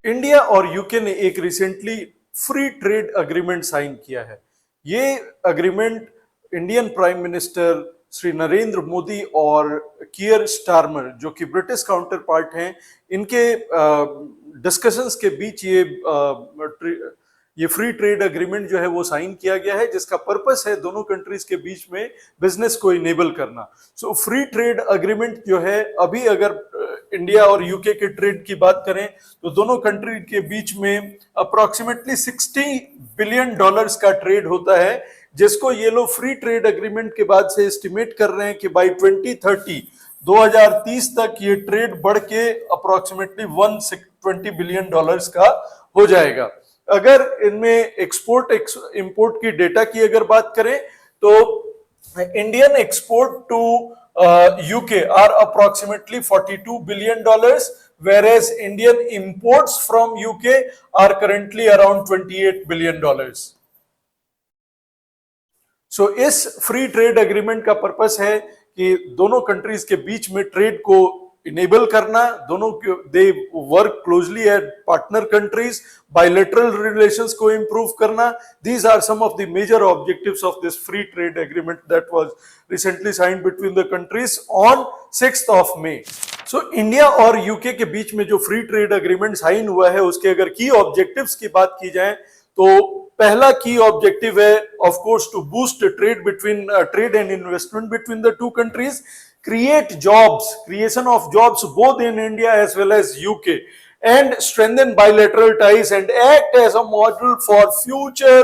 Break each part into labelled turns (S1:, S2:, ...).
S1: India और UK ने एक recently free trade agreement sign किया है। ये agreement Indian prime minister Shri Narendra Modi और कियर स्टारमर जो कि ब्रिटिश काउंटर पार्ट हैं, इनके डिस्कशंस के बीच ये फ्री ट्रेड अग्रीमेंट जो है वो साइन किया गया है, जिसका पर्पस है दोनों कंट्रीज के बीच में बिजनेस को इनेबल करना। सो फ्री ट्रेड अग्रीमेंट जो है, अभी अगर इंडिया और यूके के ट्रेड की बात करें तो दोनों कंट्री के बीच में अप्रोक्सीमेटली $60 बिलियन का ट्रेड होता है, जिसको ये लोग फ्री ट्रेड अग्रीमेंट के बाद से एस्टिमेट कर रहे हैं कि बाई 2030 तक ये ट्रेड बढ़ के अप्रोक्सीमेटली $120 बिलियन का हो जाएगा। अगर इनमें एक्सपोर्ट इंपोर्ट की डेटा की अगर बात करें तो Indian export to UK are approximately $42 billion, whereas Indian imports from UK are currently around $28 billion. So इस फ्री ट्रेड अग्रीमेंट का पर्पस है कि दोनों कंट्रीज के बीच में ट्रेड को इनेबल करना, दोनों they work closely as partner countries, bilateral relations को इंप्रूव करना। These are some of the major objectives of this free trade agreement that was recently signed between the countries on 6 May. So India और UK के बीच में जो free trade agreement sign हुआ है, उसके अगर की ऑब्जेक्टिव्स की बात की जाए तो पहला की ऑब्जेक्टिव है of course to boost trade and investment between the two countries, create jobs, creation of jobs both in India as well as UK, and strengthen bilateral ties and act as a model for future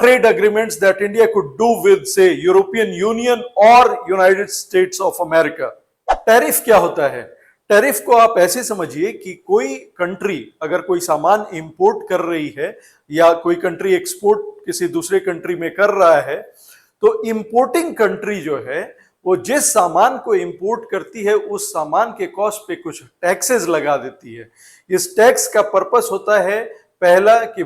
S1: trade agreements that India could do with, say, European Union or United States of America. Tariff क्या होता है? Tariff को आप ऐसे समझिए कि कोई country अगर कोई सामान इंपोर्ट कर रही है या कोई कंट्री एक्सपोर्ट किसी दूसरे कंट्री में कर रहा है, तो इंपोर्टिंग कंट्री जो है वो जिस सामान को इंपोर्ट करती है उस सामान के कॉस्ट पे कुछ टैक्सेस लगा देती है। इस टैक्स का पर्पस होता है पहला कि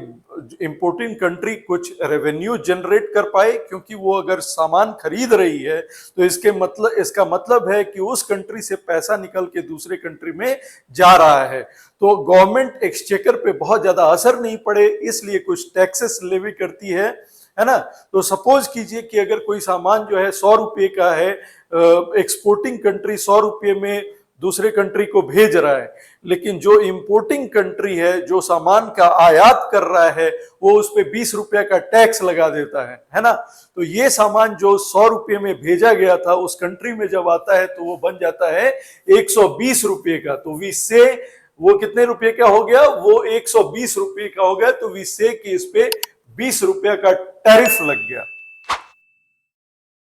S1: इंपोर्टिंग कंट्री कुछ रेवेन्यू जनरेट कर पाए, क्योंकि वो अगर सामान खरीद रही है तो इसका मतलब है कि उस कंट्री से पैसा निकल के दूसरे कंट्री में जा रहा है, तो गवर्नमेंट एक्सचेकर पे बहुत ज्यादा असर नहीं पड़े, इसलिए कुछ टैक्सेस लेवी करती है ना। तो सपोज कीजिए कि अगर कोई सामान जो है 100 रुपये का है, एक्सपोर्टिंग कंट्री 100 रुपये में दूसरे कंट्री को भेज रहा है, लेकिन जो इंपोर्टिंग कंट्री है जो सामान का आयात कर रहा है वो उस पे 20 रुपये का टैक्स लगा देता है ना। तो ये सामान जो 100 रुपये में भेजा गया था उस कंट्री में जब आता है तो वो बन जाता है 120 रुपये का। तो वी से वो कितने रुपये का हो गया? वो 120 रुपये का हो गया। तो वी से कि इस पे 20 रुपये का टैरिफ लग गया।